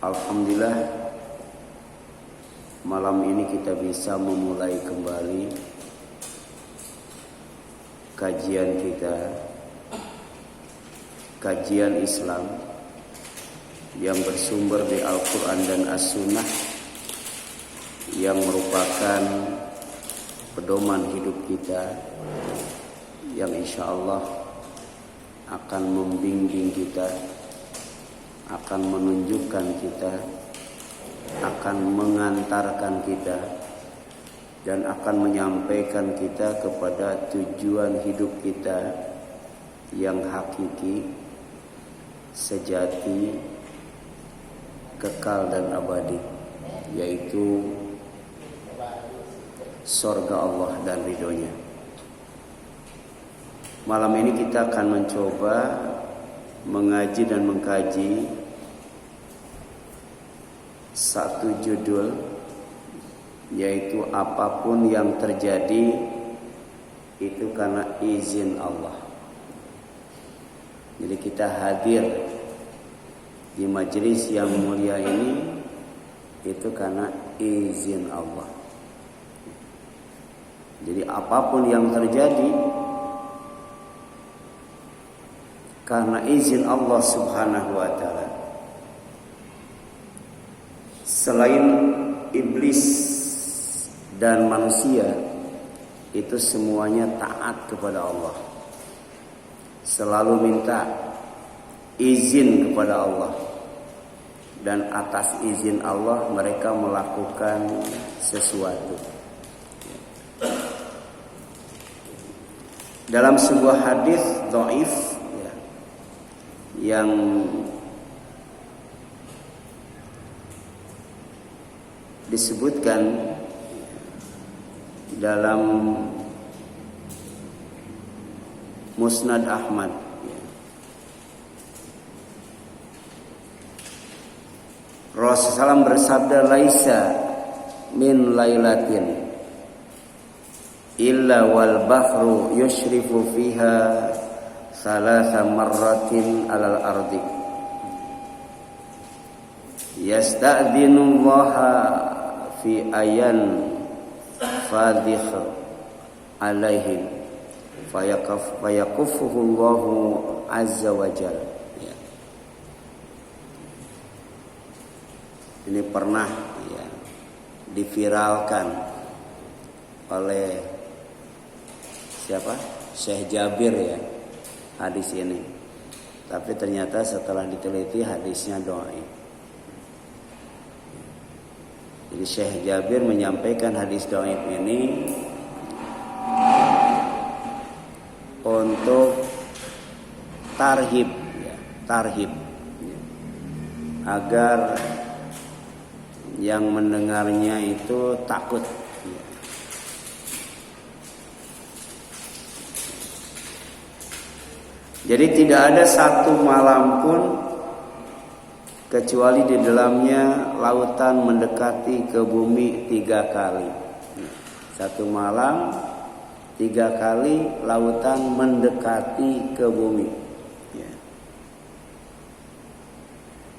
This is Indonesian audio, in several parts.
Alhamdulillah, malam ini kita bisa memulai kembali kajian kita, kajian Islam yang bersumber di Al-Quran dan As-Sunnah, yang merupakan pedoman hidup kita, yang insya Allah akan membimbing kita, akan menunjukkan kita, akan mengantarkan kita, dan akan menyampaikan kita kepada tujuan hidup kita yang hakiki, sejati, kekal dan abadi, yaitu surga Allah dan ridhonya. Malam ini kita akan mencoba mengaji dan mengkaji satu judul, yaitu apapun yang terjadi itu karena izin Allah. Jadi kita hadir di majelis yang mulia ini itu karena izin Allah. Jadi apapun yang terjadi karena izin Allah Subhanahu wa ta'ala. Selain iblis dan manusia, itu semuanya taat kepada Allah, selalu minta izin kepada Allah, dan atas izin Allah mereka melakukan sesuatu. Dalam sebuah hadis dhaif yang disebutkan dalam Musnad Ahmad, Rasulullah SAW bersabda, laisa min lailatin illa wal bahru yushrifu fiha salasa marratin alal ardi yasta'dzinullaha fi ayan fadikh alaihim fayakufuhullahu azza wa jalla. Ini pernah diviralkan oleh siapa? Syekh Jabir hadis ini. Tapi ternyata setelah diteliti hadisnya dhaif. Jadi Syekh Jabir menyampaikan hadis dhaif ini untuk tarhib, agar yang mendengarnya itu takut. Jadi tidak ada satu malam pun kecuali di dalamnya lautan mendekati ke bumi 3 kali. Satu malam 3 kali lautan mendekati ke bumi.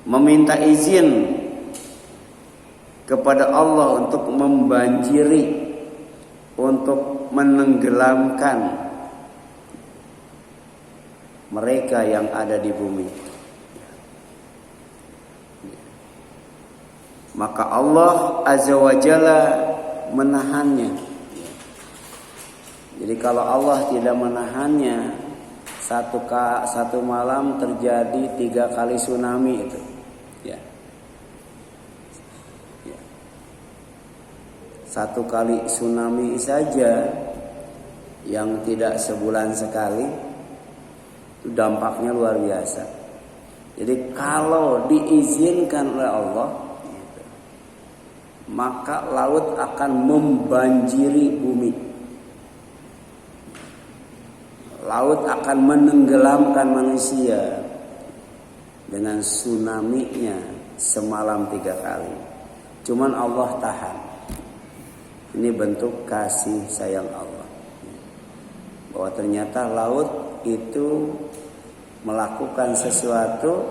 Meminta izin kepada Allah untuk membanjiri, untuk menenggelamkan mereka yang ada di bumi. Maka Allah Azza wa Jalla menahannya. Jadi kalau Allah tidak menahannya, satu malam terjadi 3 kali tsunami itu. Satu kali tsunami saja yang tidak sebulan sekali, itu dampaknya luar biasa. Jadi kalau diizinkan oleh Allah, maka laut akan membanjiri bumi. Laut akan menenggelamkan manusia dengan tsunami-nya semalam 3 kali. Cuman Allah tahan. Ini bentuk kasih sayang Allah, bahwa ternyata laut itu melakukan sesuatu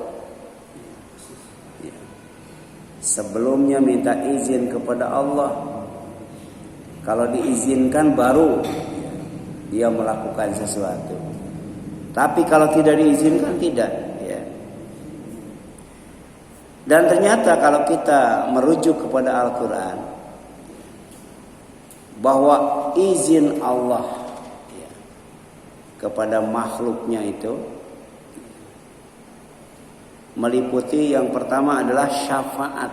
sebelumnya minta izin kepada Allah. Kalau diizinkan baru dia melakukan sesuatu. Tapi kalau tidak diizinkan tidak, ya. Dan ternyata kalau kita merujuk kepada Al-Quran, bahwa izin Allah, ya, kepada makhluknya itu meliputi yang pertama adalah syafaat.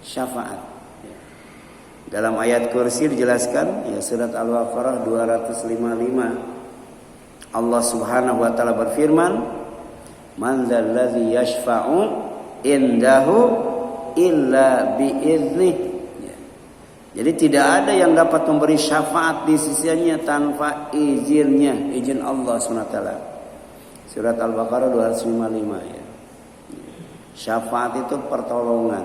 Syafaat. Dalam ayat kursi dijelaskan, ya, surat Al-Baqarah 255, Allah Subhanahu wa taala berfirman, "Man dzalladzi yashfa'u indahu illa biiznih." Ya. Jadi tidak ada yang dapat memberi syafaat di sisinya tanpa izinnya, izin Allah Subhanahu wa taala. Surat Al-Baqarah 255, ya. Syafaat itu pertolongan,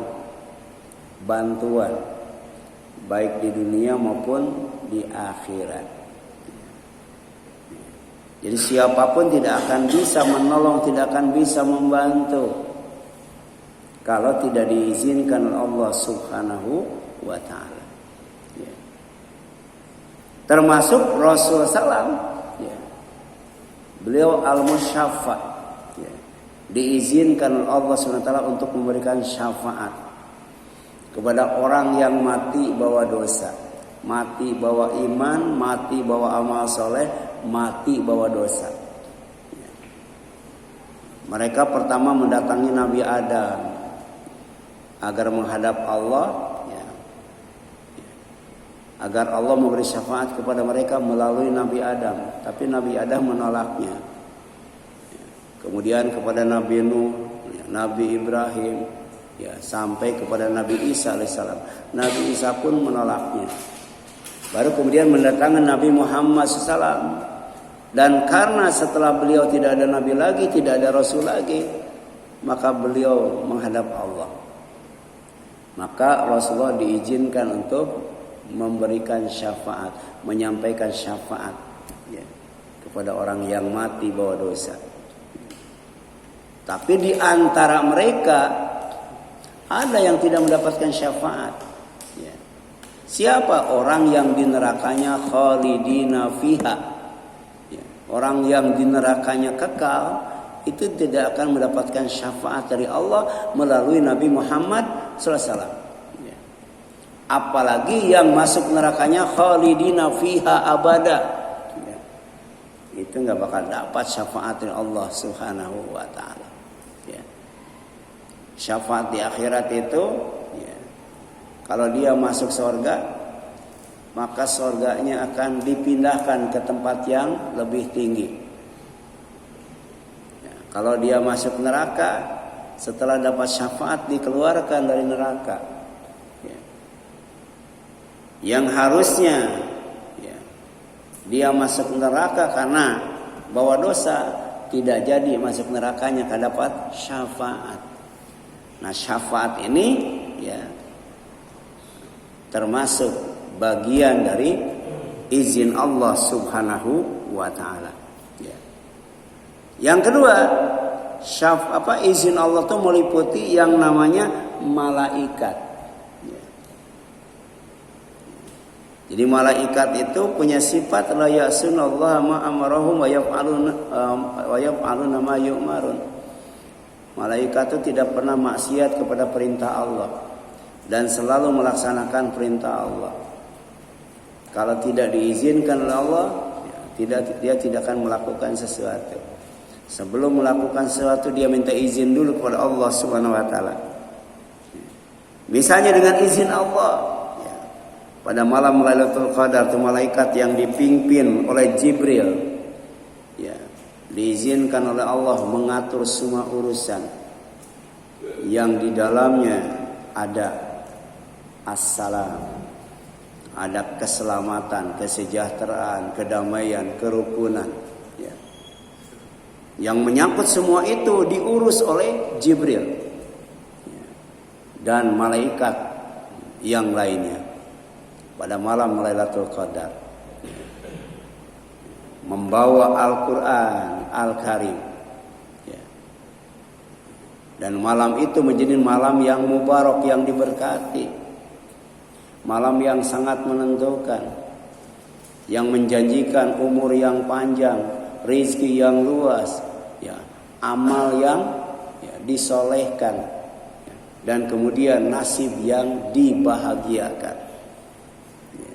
bantuan, baik di dunia maupun di akhirat. Jadi siapapun tidak akan bisa menolong, tidak akan bisa membantu kalau tidak diizinkan oleh Allah Subhanahu wa taala. Ya. Termasuk Rasul sallam, ya. Beliau al-musyaffa, ya. Diizinkan oleh Allah Subhanahu wa taala untuk memberikan syafaat kepada orang yang mati bawa dosa, mati bawa iman, mati bawa amal soleh, mati bawa dosa. Mereka pertama mendatangi Nabi Adam agar menghadap Allah, ya, agar Allah memberi syafaat kepada mereka melalui Nabi Adam. Tapi Nabi Adam menolaknya. Kemudian kepada Nabi Nuh, ya, Nabi Ibrahim, ya, sampai kepada Nabi Isa alaihissalam. Nabi Isa pun menolaknya. Baru kemudian mendatangkan Nabi Muhammad SAW. Dan karena setelah beliau tidak ada Nabi lagi, tidak ada Rasul lagi, maka beliau menghadap Allah. Maka Rasulullah diizinkan untuk memberikan syafaat, menyampaikan syafaat, ya, kepada orang yang mati bawa dosa. Tapi di antara mereka ada yang tidak mendapatkan syafaat. Ya. Siapa orang yang di nerakanya khalidina fiha? Ya. Orang yang di nerakanya kekal itu tidak akan mendapatkan syafaat dari Allah melalui Nabi Muhammad SAW. Ya. Apalagi yang masuk nerakanya khalidina fiha abada. Ya. Itu nggak bakal dapat syafaat dari Allah Subhanahu wa taala. Ya. Syafaat di akhirat itu, ya, kalau dia masuk surga, maka surganya akan dipindahkan ke tempat yang lebih tinggi. Ya, kalau dia masuk neraka, setelah dapat syafaat dikeluarkan dari neraka. Ya. Yang harusnya, ya, dia masuk neraka karena bawa dosa, tidak jadi masuk nerakanya karena dapat syafaat. Nah, syafaat ini, ya, termasuk bagian dari izin Allah Subhanahu wa taala. Ya. Yang kedua, izin Allah itu meliputi yang namanya malaikat. Ya. Jadi malaikat itu punya sifat la ya'sunallaha ma amarahum wa yaf'aluna ma yu'marun. Malaikat itu tidak pernah maksiat kepada perintah Allah dan selalu melaksanakan perintah Allah. Kalau tidak diizinkan oleh Allah, ya, dia tidak akan melakukan sesuatu. Sebelum melakukan sesuatu dia minta izin dulu kepada Allah Subhanahu wa taala. Misalnya dengan izin Allah, ya, pada malam Lailatul Qadar itu malaikat yang dipimpin oleh Jibril, ya, diizinkan oleh Allah mengatur semua urusan yang di dalamnya ada as-salam, ada keselamatan, kesejahteraan, kedamaian, kerukunan, ya. Yang menyangkut semua itu diurus oleh Jibril, ya, dan malaikat yang lainnya pada malam Lailatul Qadar, membawa Al-Quran Al-Karim, ya, Dan malam itu menjadi malam yang mubarak, yang diberkati. Malam yang sangat menentukan, yang menjanjikan umur yang panjang, rezeki yang luas, ya, amal yang disolehkan, ya, dan kemudian nasib yang dibahagiakan. Ya.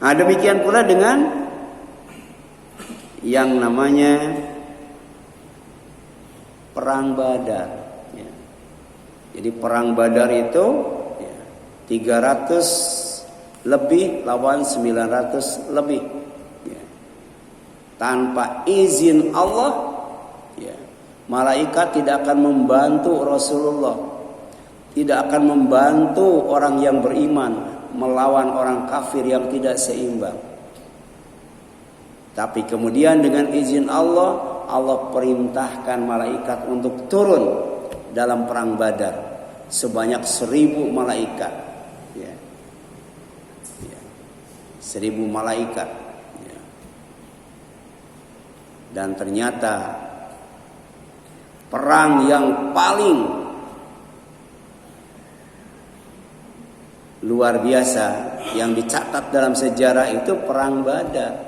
Nah, demikian pula dengan yang namanya Perang Badar. Ya. Jadi Perang Badar itu 300 lebih lawan 900 lebih. Ya. Tanpa izin Allah, ya, malaikat tidak akan membantu Rasulullah, tidak akan membantu orang yang beriman melawan orang kafir yang tidak seimbang. Tapi kemudian dengan izin Allah, Allah perintahkan malaikat untuk turun dalam Perang Badar sebanyak 1000 malaikat. Ya. Ya. 1000 malaikat. Ya. Dan ternyata perang yang paling luar biasa yang dicatat dalam sejarah itu Perang Badar.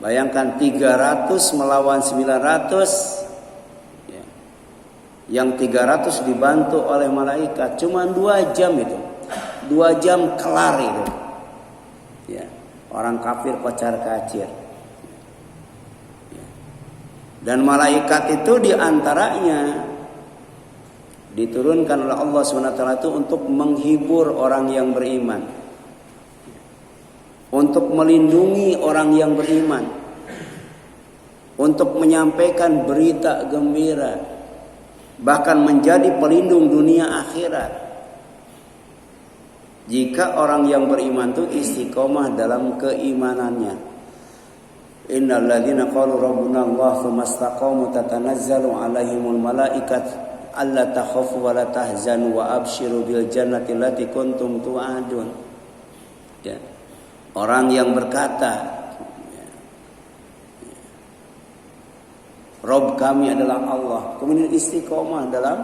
Bayangkan 300 melawan 900, ya. Yang 300 dibantu oleh malaikat. Cuma 2 jam itu, 2 jam kelar itu. Ya. Orang kafir kocar kacir. Ya. Dan malaikat itu diantaranya diturunkan oleh Allah SWT itu untuk menghibur orang yang beriman, untuk melindungi orang yang beriman, untuk menyampaikan berita gembira, bahkan menjadi pelindung dunia akhirat. Jika orang yang beriman itu istiqomah dalam keimanannya. Innal ladzina qalu rabbuna Allah tsumma istaqamu tatanazzalu 'alaihimul malaikat alla takhafu wa la tahzanu wa abshiru bil jannati allati kuntum tu'adun. Ya. Orang yang berkata, Rob kami adalah Allah, kemudian istiqomah dalam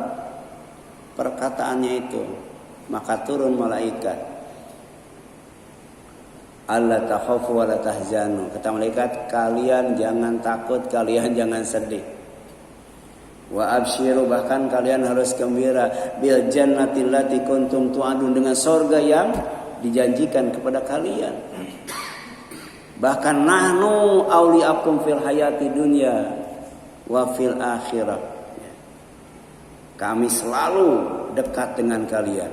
perkataannya itu, maka turun malaikat. Allah takhafu wa la tahzanu. Kata malaikat, kalian jangan takut, kalian jangan sedih. Wa absyiru, bahkan kalian harus gembira bil jannati allati kuntum tu'adun, dengan surga yang dijanjikan kepada kalian. Bahkan nahnu auliakum fil hayati dunya wa fil akhirah. Kami selalu dekat dengan kalian.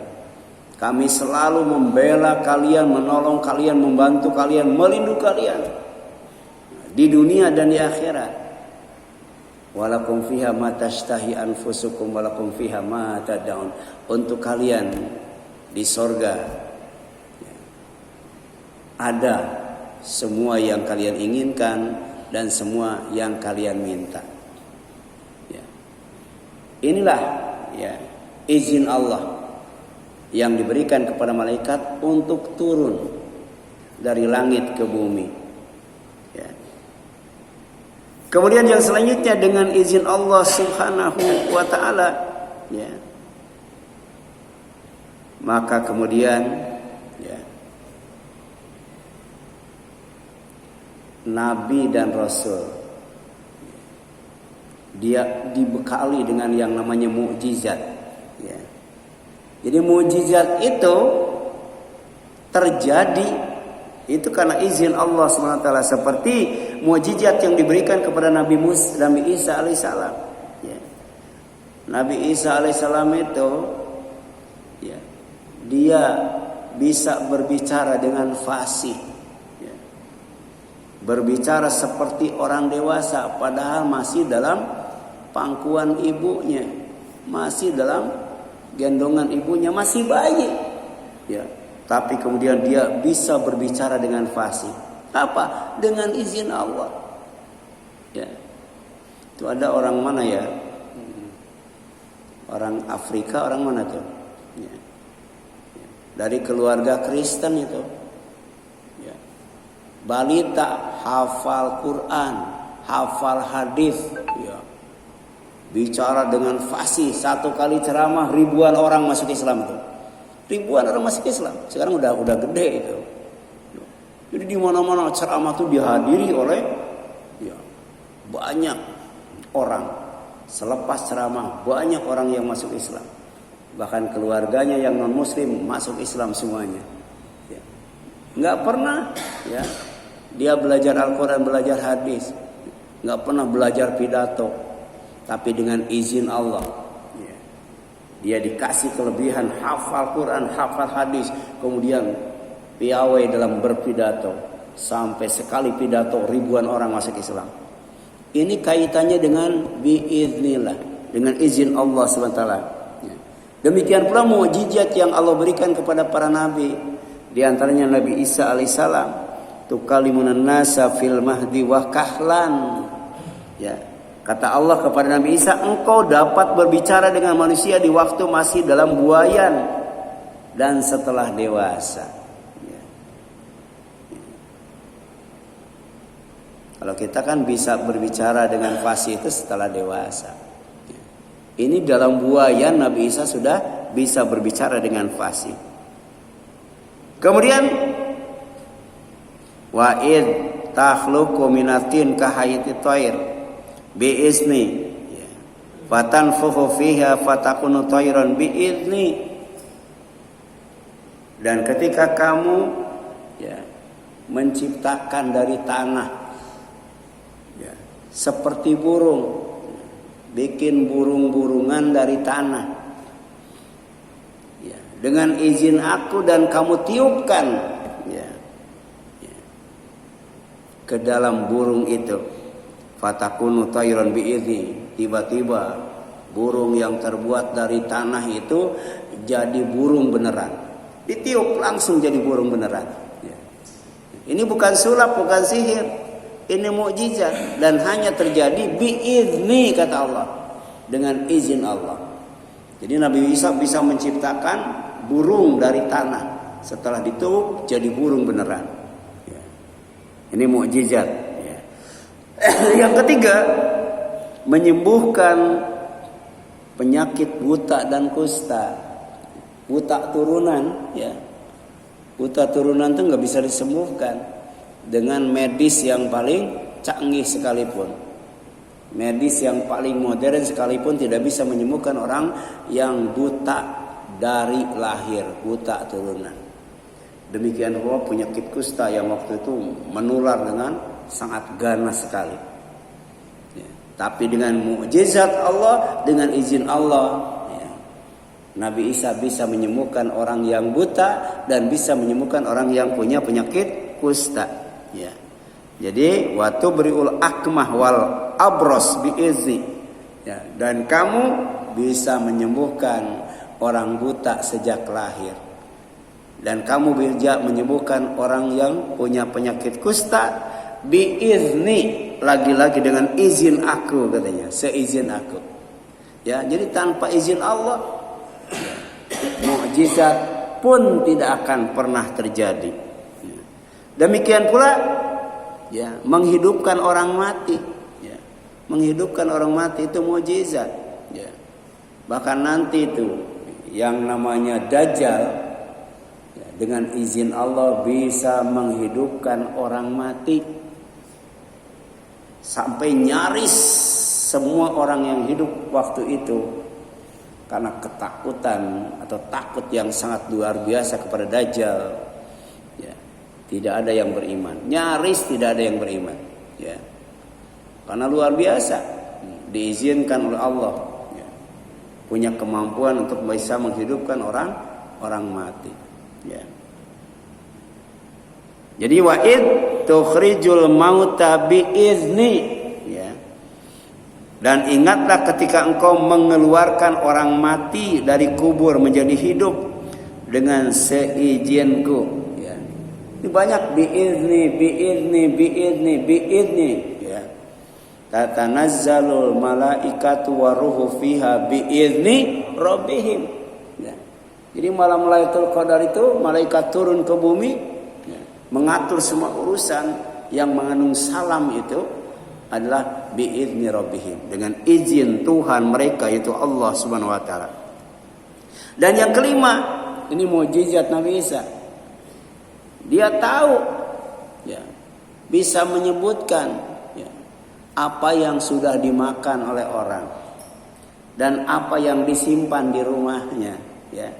Kami selalu membela kalian, menolong kalian, membantu kalian, melindungi kalian di dunia dan di akhirat. Walakum fiha ma tashtahi anfusukum walakum fiha ma tad'un. Untuk kalian di surga ada semua yang kalian inginkan dan semua yang kalian minta. Ya. Inilah, ya, izin Allah yang diberikan kepada malaikat untuk turun dari langit ke bumi. Ya. Kemudian yang selanjutnya dengan izin Allah Subhanahu wa ta'ala, ya, maka kemudian Nabi dan Rasul dia dibekali dengan yang namanya mukjizat. Ya. Jadi mukjizat itu terjadi itu karena izin Allah SWT, seperti mukjizat yang diberikan kepada Nabi Isa alaihissalam. Ya. Nabi Isa alaihissalam itu, ya, dia bisa berbicara dengan fasih. Berbicara seperti orang dewasa, padahal masih dalam pangkuan ibunya, masih dalam gendongan ibunya, masih bayi. Ya, tapi kemudian dia bisa berbicara dengan fasih. Apa? Dengan izin Allah. Ya. Itu ada orang mana ya? Orang Afrika, orang mana tuh? Ya. Dari keluarga Kristen itu. Balita hafal Quran, hafal hadis, ya. Bicara dengan fasih, satu kali ceramah ribuan orang masuk Islam itu. Ribuan orang masuk Islam. Sekarang udah gede itu. Jadi di mana-mana ceramah itu dihadiri oleh ya, banyak orang. Selepas ceramah banyak orang yang masuk Islam. Bahkan keluarganya yang non muslim masuk Islam semuanya. Ya. Nggak pernah ya dia belajar Al-Quran, belajar hadis. Nggak pernah belajar pidato. Tapi dengan izin Allah ya, dia dikasih kelebihan hafal Quran, hafal hadis. Kemudian piawai dalam berpidato. Sampai sekali pidato ribuan orang masuk Islam. Ini kaitannya dengan biiznillah, dengan izin Allah SWT. Ya. Demikian pula mukjizat yang Allah berikan kepada para nabi. Di antaranya Nabi Isa alaihissalam, tukalimunan nasa fil mahdi wa kahlan. Ya. Kata Allah kepada Nabi Isa, engkau dapat berbicara dengan manusia di waktu masih dalam buayan dan setelah dewasa. Ya. Kalau kita kan bisa berbicara dengan fasih itu setelah dewasa. Ya. Ini dalam buayan Nabi Isa sudah bisa berbicara dengan fasih. Kemudian wa'id takhluqu minatin kahayati thair biizni fatanfukhu fiha fatakunu thairan biizni. Dan ketika kamu ya, menciptakan dari tanah ya, seperti burung, bikin burung-burungan dari tanah ya, dengan izin aku, dan kamu tiupkan ya, ya, ke dalam burung itu, fatakunu thairan biizni. Tiba-tiba burung yang terbuat dari tanah itu jadi burung beneran. Ditiup langsung jadi burung beneran. Ya. Ini bukan sulap, bukan sihir. Ini mukjizat dan hanya terjadi biizni kata Allah, dengan izin Allah. Jadi Nabi Isa bisa menciptakan burung dari tanah, setelah ditiup jadi burung beneran. Ya. Ini mukjizat. Yang ketiga, menyembuhkan penyakit buta dan kusta. Buta turunan ya. Buta turunan itu nggak bisa disembuhkan dengan medis yang paling canggih sekalipun. Medis yang paling modern sekalipun tidak bisa menyembuhkan orang yang buta dari lahir, buta turunan. Demikian pula penyakit kusta yang waktu itu menular dengan sangat ganas sekali. Ya. Tapi dengan mukjizat Allah, dengan izin Allah, ya, Nabi Isa bisa menyembuhkan orang yang buta dan bisa menyembuhkan orang yang punya penyakit kusta. Ya. Jadi waktu beriul akmah wal abros biizni. Ya. Dan kamu bisa menyembuhkan orang buta sejak lahir. Dan kamu bisa menyembuhkan orang yang punya penyakit kusta biizni, lagi-lagi dengan izin aku katanya, seizin aku. Ya, jadi tanpa izin Allah ya, mukjizat pun tidak akan pernah terjadi. Ya. Demikian pula ya, menghidupkan orang mati. Ya. Menghidupkan orang mati itu mukjizat. Ya. Bahkan nanti itu yang namanya Dajjal ya, dengan izin Allah bisa menghidupkan orang mati. Sampai nyaris semua orang yang hidup waktu itu karena ketakutan atau takut yang sangat luar biasa kepada Dajjal ya, tidak ada yang beriman. Nyaris tidak ada yang beriman ya. Karena luar biasa diizinkan oleh Allah ya, punya kemampuan untuk bisa menghidupkan orang mati ya. Jadi wa'id tukhrijul mauta biizni ya. Dan ingatlah ketika engkau mengeluarkan orang mati dari kubur menjadi hidup dengan seizinku ya. Ini banyak biizni ya. Tatanazzalul malaikatu waruhu fiha biizni rabbihim ya. Jadi malam Lailatul Qadar itu malaikat turun ke bumi mengatur semua urusan yang mengandung salam itu adalah biizni rabbihim, dengan izin Tuhan mereka yaitu Allah Subhanahu wa taala. Dan yang kelima, ini mukjizat Nabi Isa. Dia tahu, ya, bisa menyebutkan, ya, apa yang sudah dimakan oleh orang dan apa yang disimpan di rumahnya, ya.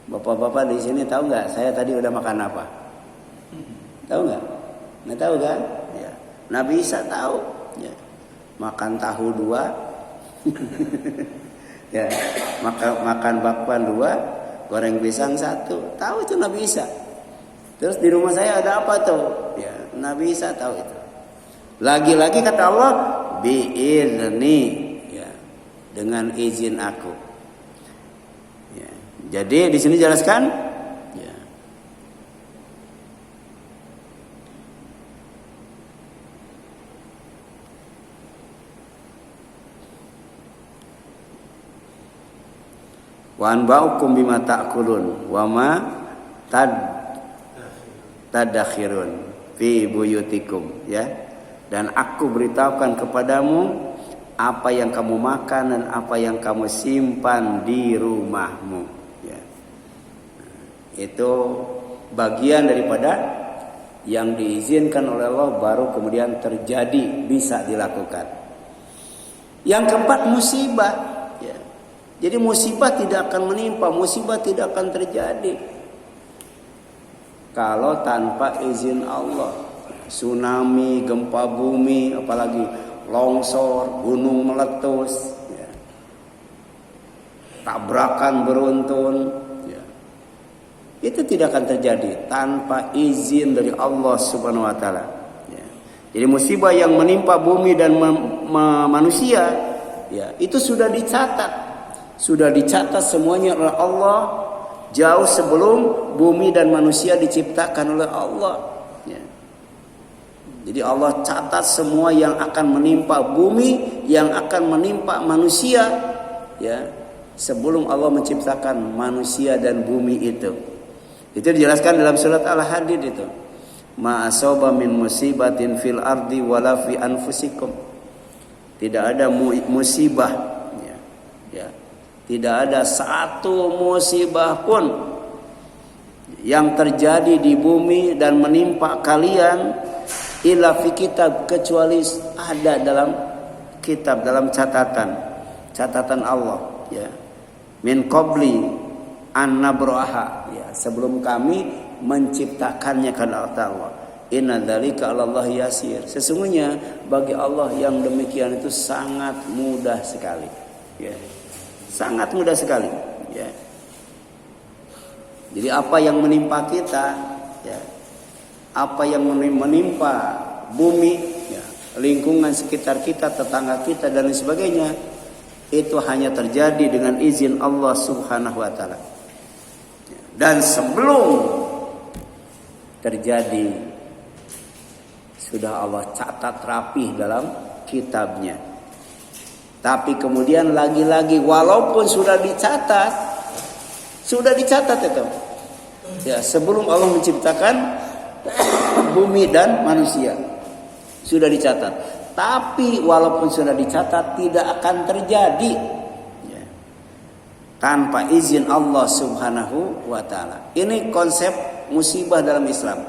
Bapak-bapak di sini tahu nggak saya tadi udah makan apa? Tahu nggak? Nggak tahu kan? Ya. Nabi Isa tahu, ya. Makan tahu 2, ya. Makan bakwan 2, goreng pisang 1. Tahu itu Nabi Isa. Terus di rumah saya ada apa tuh? Ya, Nabi Isa tahu itu. Lagi-lagi kata Allah, bi'izni, ya, dengan izin aku. Ya. Jadi di sini jelaskan, ya, wa anba'ukum bima ta'kulun wa ma tadakhirun fi buyutikum, ya. Dan aku beritahukan kepadamu apa yang kamu makan dan apa yang kamu simpan di rumahmu, ya. Itu bagian daripada yang diizinkan oleh Allah baru kemudian terjadi, bisa dilakukan. Yang keempat, musibah, ya. Jadi musibah tidak akan menimpa, musibah tidak akan terjadi kalau tanpa izin Allah. Tsunami, gempa bumi, apalagi longsor, gunung meletus, ya. Tabrakan beruntun, ya. Itu tidak akan terjadi tanpa izin dari Allah Subhanahu wa taala, ya. Jadi musibah yang menimpa bumi dan manusia, ya, itu sudah dicatat. Sudah dicatat semuanya oleh Allah jauh sebelum bumi dan manusia diciptakan oleh Allah, ya. Jadi Allah catat semua yang akan menimpa bumi, yang akan menimpa manusia, ya, sebelum Allah menciptakan manusia dan bumi itu. Itu dijelaskan dalam surat Al-Hadid itu. Ma asaba min musibatin fil ardi wala fi anfusikum. Tidak ada musibah, ya, ya. Tidak ada satu musibah pun yang terjadi di bumi dan menimpa kalian illa fi kitab, kecuali ada dalam kitab, dalam catatan Allah, ya. Min qabli an nabraha, ya, sebelum kami menciptakannya, kata Allah. Inna dzalika 'ala Allah yasir. Sesungguhnya bagi Allah yang demikian itu sangat mudah sekali, ya. Sangat mudah sekali, ya. Jadi apa yang menimpa kita, ya, apa yang menimpa bumi, ya, lingkungan sekitar kita, tetangga kita dan lain sebagainya, itu hanya terjadi dengan izin Allah Subhanahu wa taala. Dan sebelum terjadi sudah Allah catat rapih dalam kitabnya. Tapi kemudian lagi-lagi walaupun sudah dicatat itu, ya, sebelum Allah menciptakan bumi dan manusia sudah dicatat. Tapi walaupun sudah dicatat tidak akan terjadi, ya, tanpa izin Allah Subhanahu wa taala. Ini konsep musibah dalam Islam.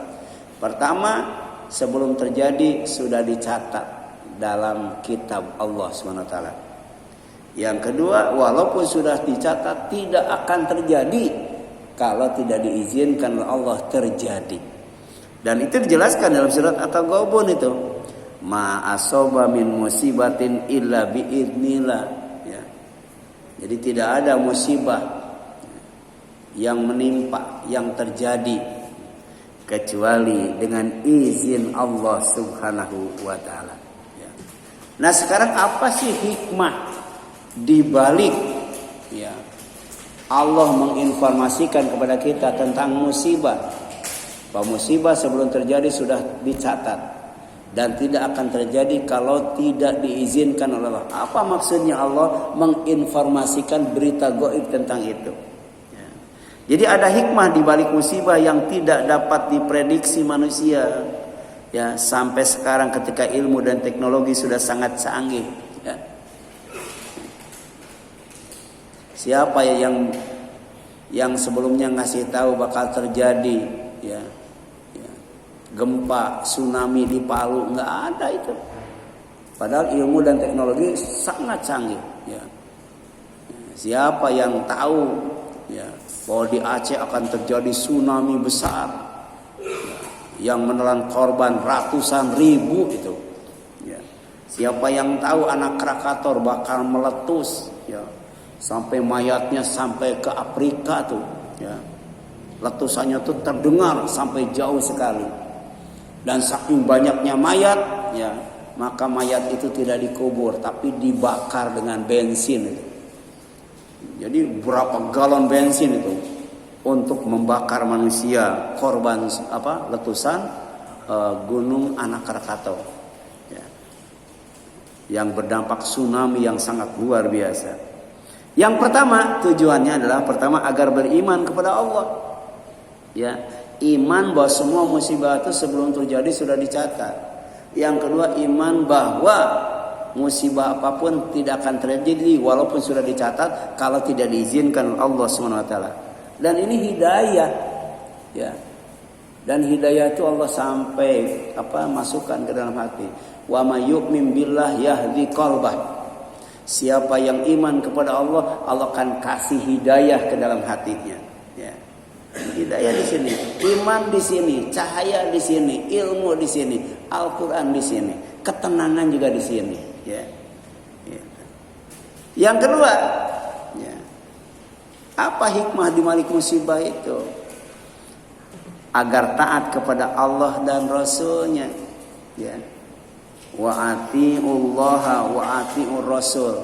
Pertama, sebelum terjadi sudah dicatat dalam kitab Allah Subhanahu wa taala. Yang kedua, walaupun sudah dicatat tidak akan terjadi kalau tidak diizinkan oleh Allah terjadi. Dan itu dijelaskan dalam surat At-Taghabun itu. Ma asaba min musibatin illa biidznillah, ya. Jadi tidak ada musibah yang menimpa, yang terjadi kecuali dengan izin Allah Subhanahu wa taala, ya. Nah, sekarang apa sih hikmah di balik, ya, Allah menginformasikan kepada kita tentang musibah? Bahwa musibah sebelum terjadi sudah dicatat dan tidak akan terjadi kalau tidak diizinkan oleh Allah. Apa maksudnya Allah menginformasikan berita gaib tentang itu? Ya. Jadi ada hikmah di balik musibah yang tidak dapat diprediksi manusia, Ya, sampai sekarang ketika ilmu dan teknologi sudah sangat canggih, ya. Siapa ya yang sebelumnya ngasih tahu bakal terjadi ya, gempa, tsunami di Palu? Nggak ada itu. Padahal ilmu dan teknologi sangat canggih. Ya. Siapa yang tahu ya, bahwa di Aceh akan terjadi tsunami besar? Yang menelan korban ratusan ribu itu. Ya. Siapa yang tahu anak Krakatau bakal meletus, ya, sampai mayatnya sampai ke Afrika tuh, ya. Letusannya tuh terdengar sampai jauh sekali. Dan saking banyaknya mayat, ya, maka mayat itu tidak dikubur tapi dibakar dengan bensin itu. Jadi berapa galon bensin itu untuk membakar manusia korban letusan gunung anak Krakatau, ya, yang berdampak tsunami yang sangat luar biasa. Yang pertama tujuannya adalah agar beriman kepada Allah, ya, iman bahwa semua musibah itu sebelum terjadi sudah dicatat. Yang kedua, iman bahwa musibah apapun tidak akan terjadi walaupun sudah dicatat kalau tidak diizinkan Allah SWT. Dan ini hidayah, ya. Dan hidayah itu Allah sampai masukkan ke dalam hati. Wa may yu'min billah yahdi qalbah. Siapa yang iman kepada Allah, Allah akan kasih hidayah ke dalam hatinya, ya. Hidayah di sini, iman di sini, cahaya di sini, ilmu di sini, Al-Qur'an di sini, ketenangan juga di sini, ya. Yang kedua, ya, apa hikmah di balik musibah itu? Agar taat kepada Allah dan Rasulnya, ya. Wa atiullaha wa atiur rasul.